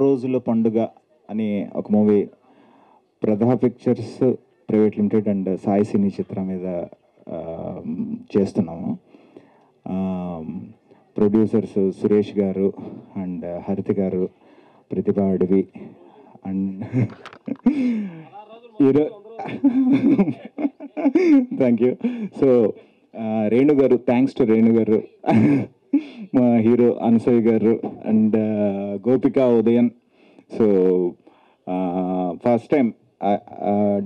రోజుల పండుగ అని ఒక మూవీ ప్రధా pictures private limited and Sai cine Chitram మీద చేస్తున్నాము. ప్రొడ్యూసర్స్ సురేష్ గారు అండ్ హరిత గారు, ప్రతిభా అడవి and hero thank you. So Renu గారు, థ్యాంక్స్ టు రేణు గారు, మా hero Anasuya garu and Gopika Udayan. So first time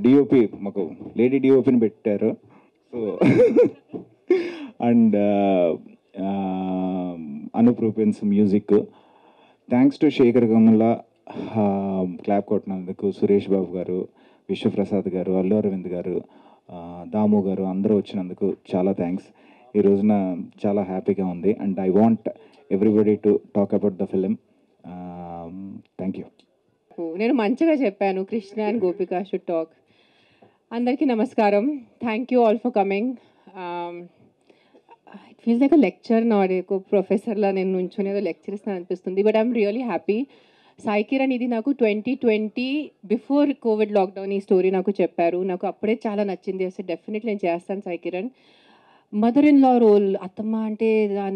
DOP మాకు లేడీ డిఓపిని పెట్టారు. So and Anup Rubens music. Thanks to Shekhar Gamala clap కొట్టినందుకు, సురేష్ బాబు గారు, విశ్వప్రసాద్ గారు, అల్లు అరవింద్ గారు, దాము గారు అందరూ వచ్చినందుకు చాలా థ్యాంక్స్. ఈ రోజున చాలా హ్యాపీగా ఉంది and I want everybody to talk about the film. Thank you. నేను మంచిగా చెప్పాను, Krishna and Gopika should talk. అందరికీ నమస్కారం. Thank you all for coming. It feels like a lecture, not ఒక ప్రొఫెసర్లా నేను నుంచుని ఏదో లెక్చర్ ఇస్తాను అనిపిస్తుంది. But I'm really happy. Sai Kiran ఇది నాకు 2020 బిఫోర్ కోవిడ్ లాక్డౌన్ ఈ స్టోరీ నాకు చెప్పారు. నాకు అప్పుడే చాలా నచ్చింది. అసలు డెఫినెట్లీ నేను చేస్తాను Sai Kiran. Mother in law role, అత్తమ్మ అంటే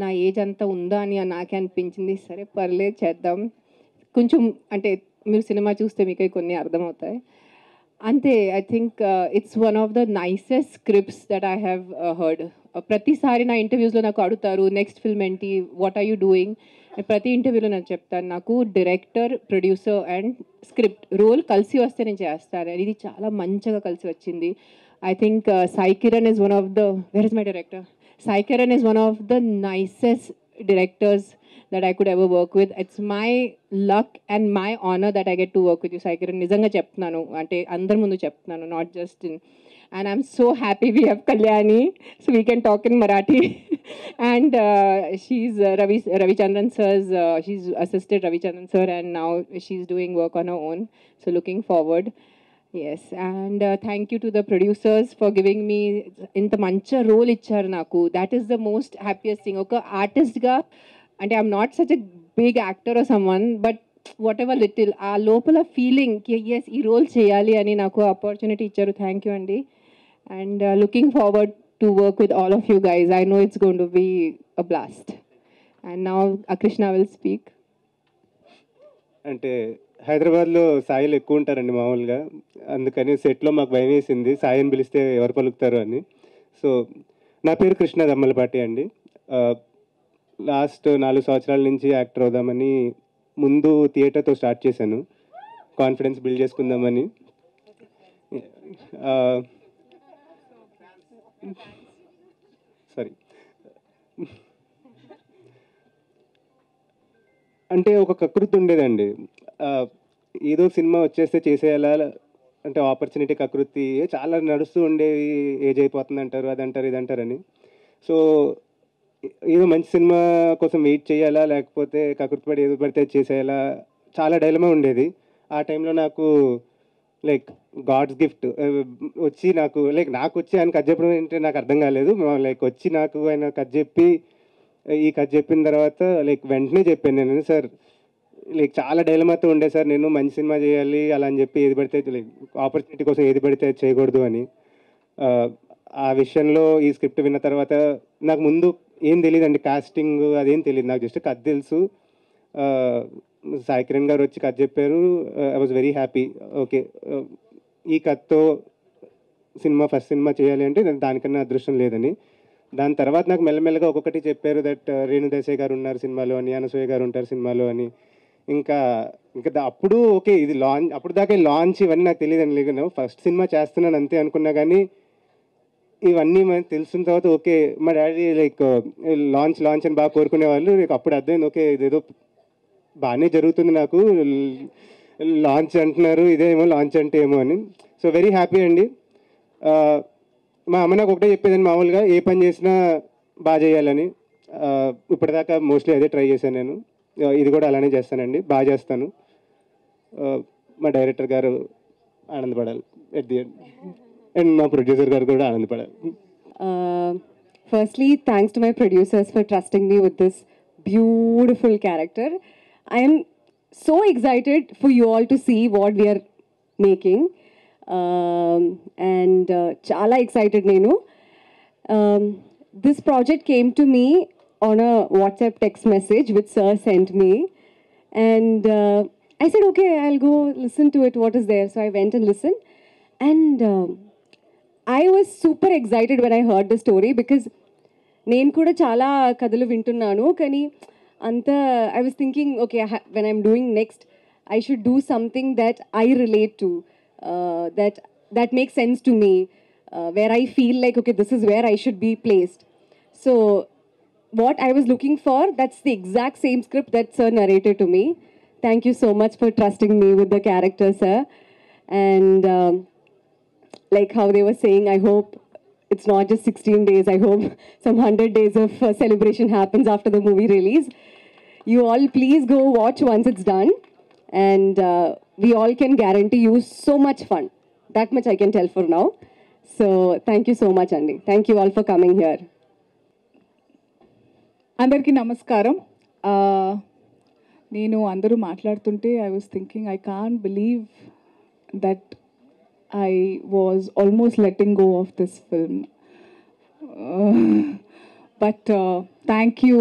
నా ఏజ్ అంతా ఉందా అని నాకే అనిపించింది. సరే పర్లేదు చేద్దాం. కొంచెం అంటే మీరు సినిమా చూస్తే మీకు కొన్ని అర్థమవుతాయి అంతే. I think it's one of the nicest scripts that I have heard. ప్రతిసారి నా ఇంటర్వ్యూస్లో నాకు అడుగుతారు నెక్స్ట్ ఫిల్మ్ ఏంటి, వాట్ ఆర్ యూ డూయింగ్. ప్రతి ఇంటర్వ్యూలో నేను చెప్తాను నాకు director, producer and script role కలిసి వస్తే నేను చేస్తాను. ఇది చాలా మంచిగా కలిసి వచ్చింది. I think Sai Kiran is one of the, where is my director? Sai Kiran is one of the nicest directors that I could ever work with. It's my luck and my honor that I get to work with you, Sai Kiran. Nizanga cheptunanu, ante andar mundu cheptunanu, not just in. And I'm so happy we have Kalyani, so we can talk in Marathi. And she's Ravi Chandran sir's, she's assisted Ravi Chandran sir, and now she's doing work on her own. So looking forward. Yes, and thank you to the producers for giving me inta mancha role icharu naku. That is the most happiest thing. Oka artist ga ante I'm not such a big actor or someone, but whatever little aa lopala feeling ki yes ee role cheyali ani naku opportunity icharu. Thank you andi. And looking forward to work with all of you guys. I know it's going to be a blast. And now Krishna will speak. అంటే హైదరాబాద్లో సాయిలు ఎక్కువ ఉంటారండి మామూలుగా, అందుకని సెట్లో మాకు భయం వేసింది సాయిని పిలిస్తే ఎవరు పలుకుతారు అని. సో నా పేరు కృష్ణ దమ్మలపాటి అండి. లాస్ట్ 4 సంవత్సరాల నుంచి యాక్టర్ అవుదామని ముందు థియేటర్తో స్టార్ట్ చేశాను, కాన్ఫిడెన్స్ బిల్డ్ చేసుకుందామని. సారీ, అంటే ఒక కకృతి ఉండేదండి. ఏదో సినిమా వచ్చేస్తే చేసేయాలా అంటే ఆపర్చునిటీ కకృతి చాలా నడుస్తూ ఉండేవి. ఏజ్ అయిపోతుంది అంటారు, అదంటారు, ఇదంటారని. సో ఏదో మంచి సినిమా కోసం వెయిట్ చేయాలా లేకపోతే కకృతి పడి ఏదో పడితే చేసేయాలా, చాలా డైలమా ఉండేది. ఆ టైంలో నాకు లైక్ గాడ్స్ గిఫ్ట్ వచ్చి నాకు వచ్చి ఆయన కథ చెప్పడం ఏంటంటే నాకు అర్థం కాలేదు. లైక్ వచ్చి నాకు ఆయన కథ చెప్పి ఈ కథ చెప్పిన తర్వాత లైక్ వెంటనే చెప్పాను నేను, సార్ లైక్ చాలా డైలమాతో ఉండే సార్, నేను మంచి సినిమా చేయాలి అలా అని చెప్పి ఏది పడితే లైక్ ఆపర్చునిటీ కోసం ఏది పడితే అది చేయకూడదు అని. ఆ విషయంలో ఈ స్క్రిప్ట్ విన్న తర్వాత నాకు ముందు ఏం తెలియదండి, కాస్టింగ్ అదేం తెలియదు, నాకు జస్ట్ కథ తెలుసు. సాయి కిరణ్ గారు వచ్చి కథ చెప్పారు. I was very happy. Okay, ఈ కథతో ఫస్ట్ సినిమా చేయాలి అంటే దానికన్నా అదృష్టం లేదని. దాని తర్వాత నాకు మెల్లమెల్లగా ఒక్కొక్కటి చెప్పారు దట్ రేణు దేశాయ్ గారు ఉన్నారు సినిమాలో అని, అనసూయ గారు ఉంటారు సినిమాలో అని. ఇంకా అప్పుడు ఓకే ఇది లాంచ్, అప్పుడు దాకా లాంచ్ ఇవన్నీ నాకు తెలియదండి. లేదు ఫస్ట్ సినిమా చేస్తున్నాను అంతే అనుకున్నా, కానీ ఇవన్నీ మనకు తెలిసిన తర్వాత ఓకే మా డాడీ లైక్ లాంచ్ అని బాగా కోరుకునేవాళ్ళు. లైక్ అప్పుడు అర్థమైంది ఓకే ఇదేదో బాగానే జరుగుతుంది, నాకు లాంచ్ అంటున్నారు, ఇదేమో లాంచ్ అంటే ఏమో అని. సో వెరీ హ్యాపీ అండి. మా అమ్మ నాకు ఒకటే చెప్పేదండి, మామూలుగా ఏ పని చేసినా బాగా చేయాలని. ఇప్పటిదాకా మోస్ట్లీ అదే ట్రై చేశాను నేను, ఇది కూడా అలానే చేస్తానండి, బాగా చేస్తాను. మా డైరెక్టర్ గారు ఆనందపడాలి ఎట్ ది ఎండ్, అండ్ మా ప్రొడ్యూసర్ గారు కూడా ఆనందపడాలి. Firstly, thanks to my producers for trusting me with this beautiful character. I am so excited for you all to see what we are making. And chala excited nenu. This project came to me on a WhatsApp text message which sir sent me. And I said, okay, I'll go listen to it. What is there? So I went and listened. And I was super excited when I heard the story because నేను కూడా చాలా కథలు వింటున్నాను కానీ అంత I was thinking okay when I'm doing next I should do something that I relate to that makes sense to me, where I feel like, okay, this is where I should be placed. So what I was looking for, that's the exact same script that sir narrated to me. Thank you so much for trusting me with the character, sir. And like how they were saying, I hope it's not just 16 days. I hope some 100 days of celebration happens after the movie release. You all please go watch once it's done. And we all can guarantee you so much fun. That much I can tell for now. So thank you so much, Andy. Thank you all for coming here. అందరికీ నమస్కారం. నేను అందరూ మాట్లాడుతుంటే I was thinking I can't believe that I was almost letting go of this film. But thank you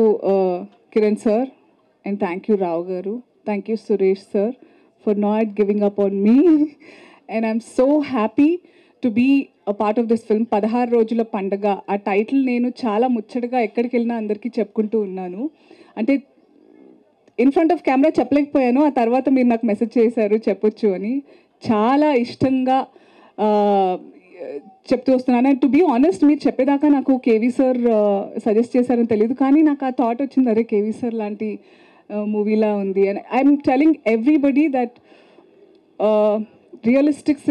Kiran sir and thank you Rao garu, thank you Suresh sir for not giving up on me. And I'm so happy to be a part of this film. 16 రోజుల పండగ ఆ title నేను చాలా ముచ్చటగా ఎక్కడికి వెళ్ళినా అందరికీ చెప్పుకుంటూ ఉన్నాను. అంటే ఇన్ ఫ్రంట్ ఆఫ్ కెమెరా చెప్పలేకపోయాను, ఆ తర్వాత మీరు నాకు మెసేజ్ చేశారు చెప్పొచ్చు అని. చాలా ఇష్టంగా చెప్తూ వస్తున్నాను. అండ్ టు బీ ఆనెస్ట్, మీరు చెప్పేదాకా నాకు కేవీ సార్ సజెస్ట్ చేశారని తెలియదు, కానీ నాకు ఆ థాట్ వచ్చింది, అరే కేవీ సార్ లాంటి మూవీలా ఉంది. And I'm telling everybody that realistic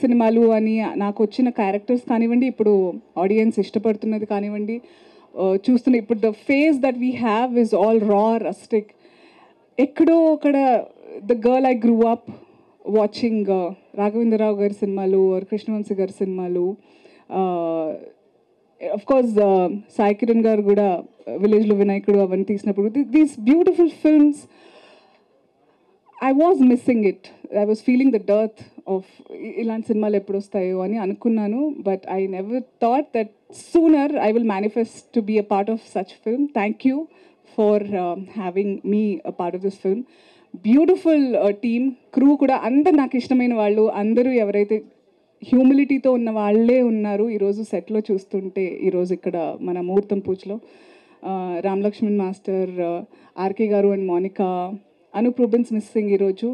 సినిమాలు అని నాకు వచ్చిన క్యారెక్టర్స్ కానివ్వండి, ఇప్పుడు ఆడియన్స్ ఇష్టపడుతున్నది కానివ్వండి, చూస్తున్న ఇప్పుడు the face that we have is all రా రస్టిక్. ఎక్కడో అక్కడ the girl I grew up watching Raghavendra Rao గారి సినిమాలు ఆర్ కృష్ణవంశీ గారి సినిమాలు, అఫ్ కోర్స్ సాయి కిరణ్ గారు కూడా విలేజ్లో వినాయకుడు అవన్నీ తీసినప్పుడు these beautiful films I was missing it. I was feeling the dearth of ఇలాంటి సినిమాలు ఎప్పుడు వస్తాయో అని అనుకున్నాను. But I never thought that sooner I will manifest to be a part of such film. Thank you for having me a part of this film. Beautiful team, crew కూడా అందరు నాకు ఇష్టమైన వాళ్ళు, అందరూ ఎవరైతే హ్యూమిలిటీతో ఉన్న వాళ్ళే ఉన్నారు ఈరోజు సెట్లో చూస్తుంటే. ఈరోజు ఇక్కడ మన ముహూర్తం పూజలో Ram Lakshman master, RK garu and Monica, Anup Rubens missing ఈరోజు,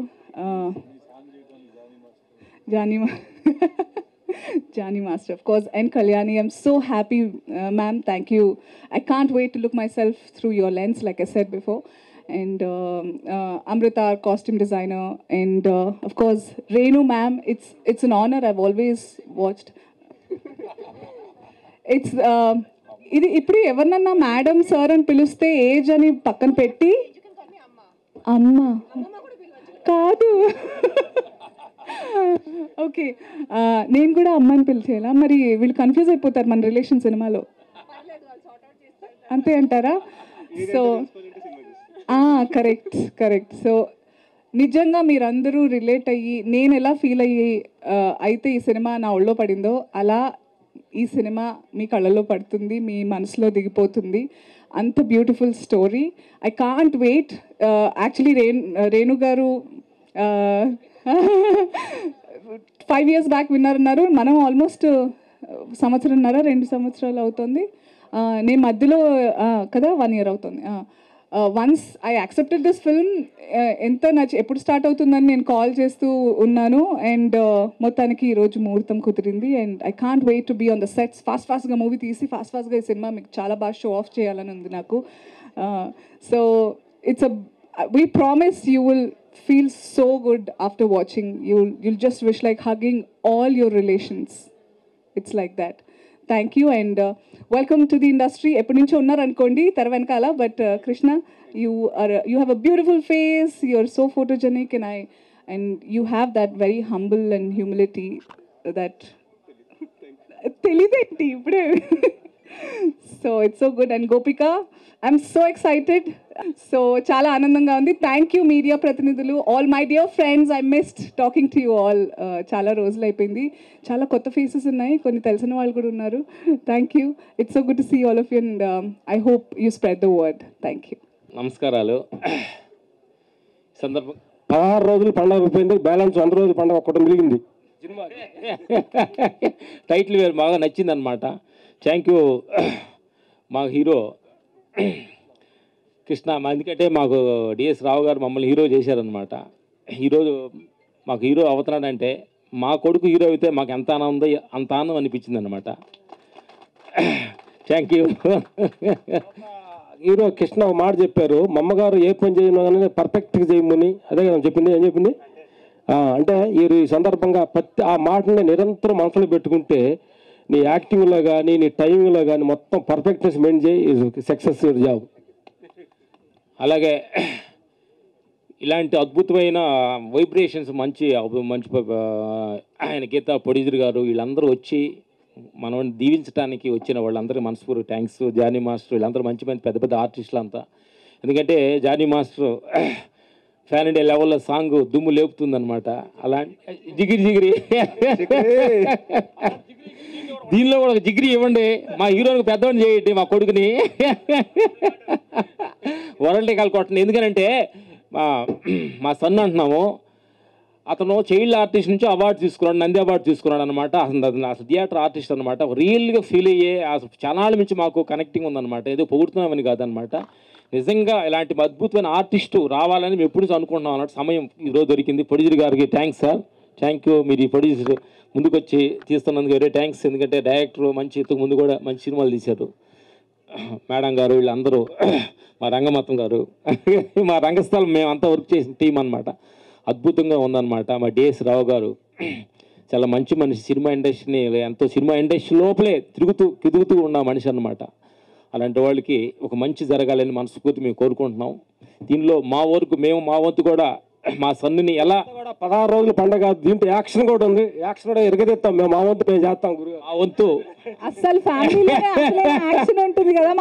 Johnny master of course, and Kalyani. I'm so happy, ma'am. Thank you. I can't wait to look myself through your lens, like I said before. And Amrita, our costume designer, and of course Renu ma'am. It's an honor. I've always watched. It's ఇది ఇప్పుడు ఎవరినన్నా madam sir అని పిలిస్తే age అని పక్కన పెట్టి అమ్మ కాదు, ఓకే నేను కూడా అమ్మాయిని పిలిచేలా, మరి వీళ్ళు కన్ఫ్యూజ్ అయిపోతారు మన రిలేషన్ సినిమాలో, అంతే అంటారా? So correct. సో నిజంగా మీరందరూ రిలేట్ అయ్యి నేను ఎలా ఫీల్ అయ్యి అయితే ఈ సినిమా నా ఒళ్ళో పడిందో అలా ఈ సినిమా మీ కళ్ళలో పడుతుంది, మీ మనసులో దిగిపోతుంది. అంత beautiful story. I can't wait. Actually Renu గారు 5 years బ్యాక్ విన్నారన్నారు, మనం ఆల్మోస్ట్ 1.5 సంవత్సరాలు 2 సంవత్సరాలు అవుతుంది. నేను మధ్యలో కదా 1 year అవుతుంది. Once I accepted this film, ఎంత ఎప్పుడు స్టార్ట్ అవుతుందని నేను కాల్ చేస్తూ ఉన్నాను. అండ్ మొత్తానికి ఈరోజు ముహూర్తం కుదిరింది. And I can't wait to be on the sets. ఫాస్ట్గా మూవీ తీసి ఫాస్ట్గా ఈ సినిమా మీకు చాలా బాగా షో ఆఫ్ చేయాలని ఉంది నాకు. So it's we promise you will feel so good after watching. You'll just wish like hugging all your relations. It's like that. Thank you and welcome to the industry. ఎప్పటి నుంచో ఉన్నారు అనుకోండి తెర వెనకాల, but Krishna you have a beautiful face, you're so photogenic, and you have that very humble and humility that తెలియదేంటి ఇప్పుడే. So it's so good. And Gopika, I'm so excited. So చాలా ఆనందంగా ఉంది. థ్యాంక్ యూ మీడియా ప్రతినిధులు, all my dear friends. I missed talking to you all. చాలా రోజులు అయిపోయింది. చాలా కొత్త ఫేసెస్ ఉన్నాయి, కొన్ని తెలిసిన వాళ్ళు కూడా ఉన్నారు. Thank you. It's so good to see all of you and I hope you spread the word. Thank you. నమస్కారాలు. సందర్భం 16 రోజులు పండుగ అయిపోయింది, బ్యాలెన్స్ 100 రోజుల పండుగ ఒక్కటి మిగిలింది. సినిమా టైటిల్ వేరు బాగా నచ్చింది అనమాట. థ్యాంక్ యూ మా హీరో కృష్ణ. ఎందుకంటే మాకు డిఎస్ రావు గారు మమ్మల్ని హీరో చేశారనమాట. ఈరోజు మాకు హీరో అవుతున్నాడంటే మా కొడుకు హీరో అయితే మాకు ఎంత ఆనందం అనిపించింది అనమాట. Thank you. హీరో కృష్ణ ఒక మాట చెప్పారు, మా అమ్మగారు ఏ పని చేయను పర్ఫెక్ట్గా చేయమని. అదే కదా చెప్పింది. ఏం చెప్పింది అంటే ఈ సందర్భంగా ప్రతి ఆ మాటని నిరంతరం మనసులో పెట్టుకుంటే నీ యాక్టింగ్లో కానీ నీ టైమింగ్లో కానీ మొత్తం పర్ఫెక్ట్నెస్ మెయింటైన్ చేయి, సక్సెస్ జాబ్. అలాగే ఇలాంటి అద్భుతమైన వైబ్రేషన్స్ మంచి ఆయన గీత ప్రొడ్యూసర్ గారు వీళ్ళందరూ వచ్చి మనం దీవించడానికి వచ్చిన వాళ్ళందరికీ మనస్ఫూర్తి థ్యాంక్స్. జానీ మాస్టర్ వీళ్ళందరూ మంచి పెద్ద పెద్ద ఆర్టిస్టులు అంతా. ఎందుకంటే జానీ మాస్టర్ ఫ్యాన్ ఇండియా లెవెల్లో సాంగ్ దుమ్ము లేపుతుందనమాట. అలాంటి జిగిరి దీనిలో కూడా ఒక జిగిరి ఇవ్వండి, మా హీరోకి పెద్దవాడిని చేయండి, మా కొడుకుని వరల్డ్ రికార్డ్ కొట్టండి. ఎందుకంటే మా సన్ అంటున్నాము, అతను చైల్డ్ ఆర్టిస్ట్ నుంచి అవార్డు తీసుకున్నాడు, నంది అవార్డు తీసుకున్నాడు అనమాట. అసలు థియేటర్ ఆర్టిస్ట్ అనమాట. రియల్గా ఫీల్ అయ్యే చాలా నుంచి మాకు కనెక్టింగ్ ఉందన్నమాట. ఏదో పొగుడుతున్నామని కాదనమాట. నిజంగా ఇలాంటి అద్భుతమైన ఆర్టిస్టు రావాలని మేము ఎప్పుడు అనుకుంటున్నాం అన్నట్టు సమయం ఈరోజు దొరికింది. ప్రొడ్యూసర్ గారికి థ్యాంక్స్ సార్. Thank you. మీరు ఈ ప్రొడ్యూసర్ ముందుకు వచ్చి తీస్తున్నందుకు వెరీ థ్యాంక్స్. ఎందుకంటే డైరెక్టర్ మంచి ఇంతకు ముందు కూడా మంచి సినిమాలు తీశారు. మేడం గారు వీళ్ళందరూ, మా రంగమతం గారు, మా రంగస్థలం మేమంతా వర్క్ చేసిన టీం అనమాట. అద్భుతంగా ఉందన్నమాట. మా డిఎస్ రావు గారు చాలా మంచి మనిషి. సినిమా ఇండస్ట్రీని ఎంతో సినిమా ఇండస్ట్రీ లోపలే తిరుగుతూ ఉన్న మనిషి అన్నమాట. అలాంటి వాళ్ళకి ఒక మంచి జరగాలని మనస్ఫూర్తి మేము కోరుకుంటున్నాం. దీనిలో మా వంతు కూడా మా సన్నుని ఎలా 16 రోజుల పండగ, దీంట్లో యాక్షన్ కూడా ఉంది. యాక్షన్ కూడా ఎరగదెత్తాం మేము. మా వంతు మేము చేస్తాం గురు. ఆ వంతు అసలు ఫ్యామిలీ యాక్షన్ ఉంటుంది కదా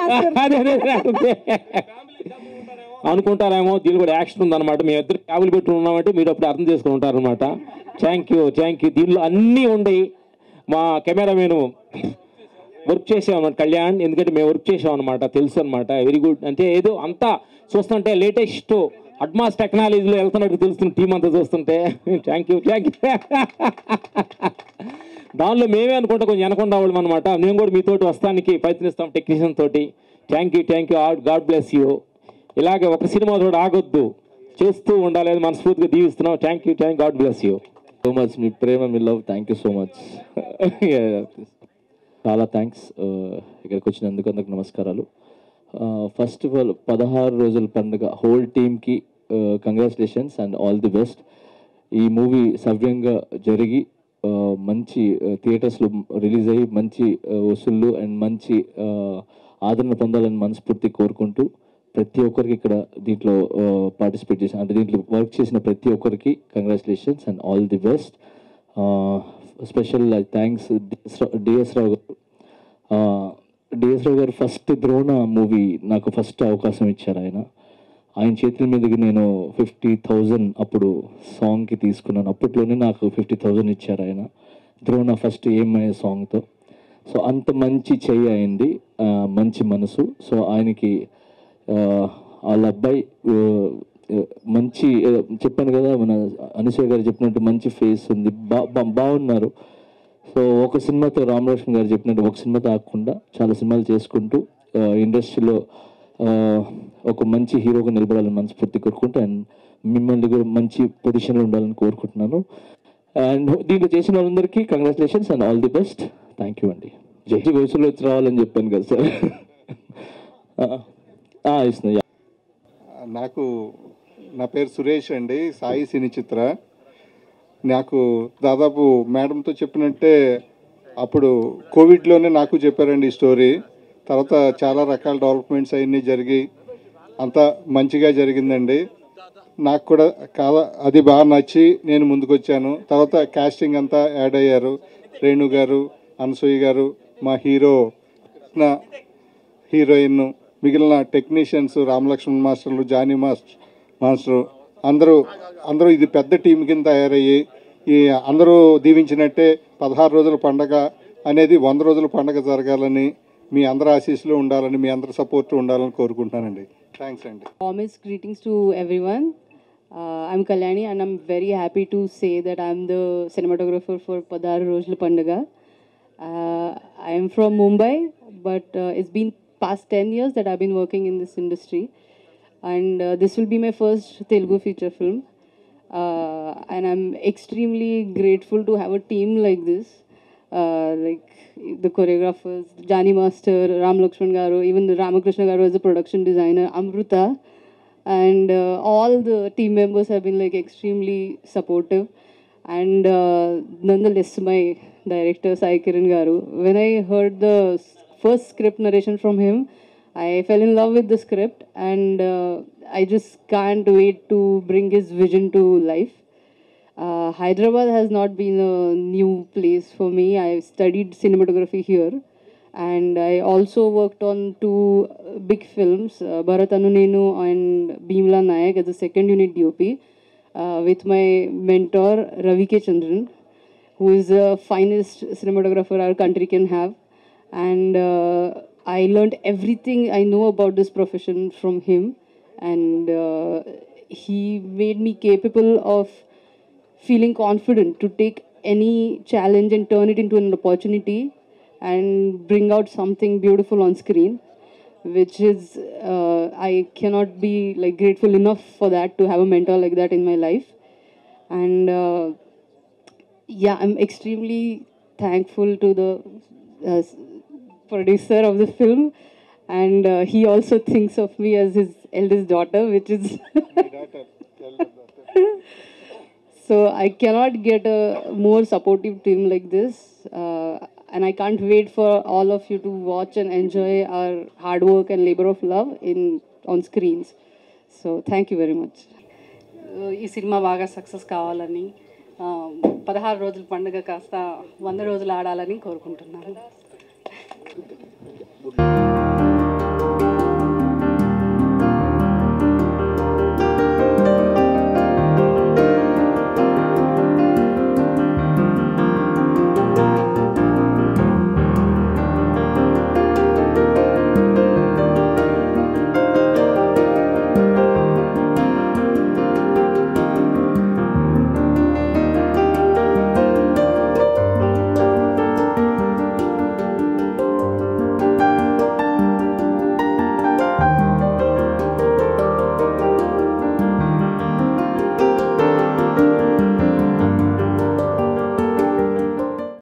అనుకుంటారేమో. దీని కూడా యాక్షన్ ఉందన్నమాట. మేము ఇద్దరు క్యాబులు పెట్టి ఉన్నామంటే మీరు అప్పుడు అర్థం చేసుకుని ఉంటారనమాట. Thank you. దీనిలో అన్నీ ఉన్నాయి. మా కెమెరామెన్ వర్క్ చేసామన్నమాట కళ్యాణ్. ఎందుకంటే మేము వర్క్ చేసామన్నమాట, తెలుసు అనమాట. Very good. అంటే ఏదో అంతా చూస్తుంటే లేటెస్ట్ అడ్వాన్స్ టెక్నాలజీలో వెళ్తున్నట్టు తెలుస్తుంది టీం అంతా చూస్తుంటే. Thank you. దానిలో మేమే అనుకుంటా కొంచెం వెనకుండా వాళ్ళం అనమాట. మేము కూడా మీతోటి వస్తానికి ప్రయత్నిస్తాం టెక్నీషియన్ తోటి. Thank you. God bless you. ఇలాగే ఒక సినిమా తోటి ఆగొద్దు, చేస్తూ ఉండాలి అని మనస్ఫూర్తిగా దీవిస్తున్నాం. Thank you. God bless you so much. మీ ప్రేమ, మీ love, thank you so much. చాలా థ్యాంక్స్ ఇక్కడికి వచ్చినందుకు. అందరికి నమస్కారాలు. ఫస్ట్ ఆఫ్ ఆల్ 16 రోజుల పండుగ హోల్ టీమ్కి congratulations and all the best. ఈ మూవీ సవ్యంగా జరిగి మంచి థియేటర్స్లో రిలీజ్ అయ్యి మంచి వసూళ్ళు అండ్ మంచి ఆదరణ పొందాలని మనస్ఫూర్తి కోరుకుంటూ, ప్రతి ఒక్కరికి ఇక్కడ దీంట్లో పార్టిసిపేట్ చేసిన అంటే దీంట్లో వర్క్ చేసిన ప్రతి ఒక్కరికి congratulations and all the best. Special thanks DS Rao garu. DS Rao garu first Drona movie నాకు ఫస్ట్ అవకాశం ఇచ్చారు. ఆయన చేతుల మీదకి నేను 50,000 అప్పుడు సాంగ్కి తీసుకున్నాను. అప్పట్లోనే నాకు 50,000 ఇచ్చారు ఆయన, ద్రోణ ఫస్ట్ ఏమయ్యే సాంగ్తో. సో అంత మంచి చెయ్యి అయింది, మంచి మనసు. సో ఆయనకి వాళ్ళ అబ్బాయి మంచి చెప్పాను కదా, మన అనసూయ గారు చెప్పినట్టు మంచి ఫేస్ ఉంది, బాగున్నారు. సో ఒక సినిమాతో రామలక్ష్మణ్ గారు చెప్పినట్టు ఒక సినిమాతో ఆగకుండా చాలా సినిమాలు చేసుకుంటూ ఇండస్ట్రీలో ఒక మంచి హీరోగా నిలబడాలని మనస్ఫూర్తి కోరుకుంటూ అండ్ మిమ్మల్ని కూడా మంచి పొజిషన్లో ఉండాలని కోరుకుంటున్నాను. అండ్ దీంట్లో చేసిన వాళ్ళందరికీ congratulations and all the best. Thank you అండి. జడ్జి వయసులో వచ్చి రావాలని చెప్పాను కదా సార్. ఇస్తున్నా. నా పేరు సురేష్ అండి, సాయి సినీ చిత్ర. నాకు దాదాపు మేడంతో చెప్పినట్టే అప్పుడు కోవిడ్లోనే నాకు చెప్పారండి ఈ స్టోరీ. తర్వాత చాలా రకాల డెవలప్మెంట్స్ అవన్నీ జరిగి అంతా మంచిగా జరిగిందండి. నాకు కూడా అది బాగా నచ్చి నేను ముందుకు వచ్చాను. తర్వాత కాస్టింగ్ అంతా యాడ్ అయ్యారు. రేణు గారు, అనసూయ గారు, మా హీరోయిన్ మిగిలిన టెక్నీషియన్స్, రామలక్ష్మణ్ మాస్టర్లు, జానీ మాస్టర్ అందరూ ఇది పెద్ద టీం కింద తయారయ్యి ఈ అందరూ దీవించినట్టే 16 రోజుల పండగ అనేది 100 రోజుల పండగ జరగాలని, మీ అందరి ఆశీస్సులు ఉండాలని, మీ అందరి సపోర్ట్ ఉండాలని కోరుకుంటానండి. థ్యాంక్స్ అండి. Warmest greetings to everyone. I'm Kalyani and I'm very happy to say that I'm the cinematographer for 16 Rojula Pandaga. I am from Mumbai, but it's been past 10 years that I've been working in this industry. And this will be my first Telugu feature film. And I'm extremely grateful to have a team like this. Like the choreographers, Jani Master, Ram Lakshman Garu, even the Ramakrishna Garu as a production designer, Amruta, and all the team members have been like extremely supportive. And nonetheless, my director Sai Kiran Garu, when I heard the first script narration from him, I fell in love with the script, and I just can't wait to bring his vision to life. Hyderabad has not been a new place for me. I studied cinematography here, and I also worked on 2 big films, Bharat Anu Nenu and Bhimla Nayak as a second unit DOP, with my mentor Ravi K. Chandran, who is the finest cinematographer our country can have. And I learned everything I know about this profession from him, and he made me capable of feeling confident to take any challenge and turn it into an opportunity and bring out something beautiful on screen, which is I cannot be like grateful enough for that, to have a mentor like that in my life. And yeah, I'm extremely thankful to the producer of the film, and he also thinks of me as his eldest daughter, which is so I cannot get a more supportive team like this, and I can't wait for all of you to watch and enjoy our hard work and labor of love on screens. So thank you very much. ఈ cinema బాగా success కావాలని, 16 రోజుల పండుగ కాస్త 100 రోజులు ఆడాలని కోరుకుంటున్నాను.